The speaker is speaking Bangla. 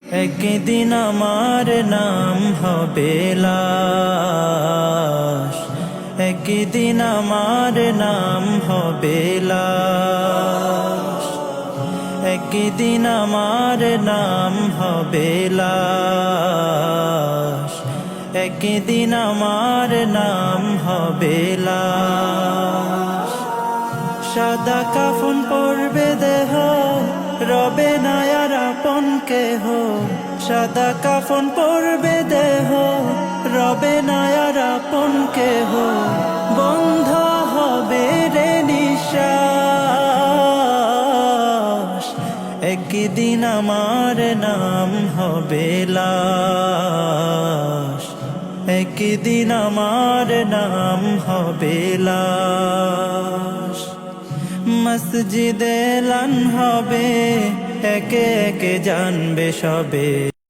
একদিন আমার নাম হবে লাশ, একদিন আমার নাম হবে লাশ, একদিন আমার নাম হবে লাশ, একদিন আমার নাম হবে লাশ। সাদা কাফন পরবে দেহ, রবে না আর আপন কেহ। সাদা কাফন পরবে দেহ, রবে না আর আপন কেহ। বন্ধ হবে রে নিঃশ্বাস, একদিন আমার নাম হবে লাশ, একদিন আমার নাম হবে লাশ। মসজিদে এলান হবে, একে একে জানবে সবে।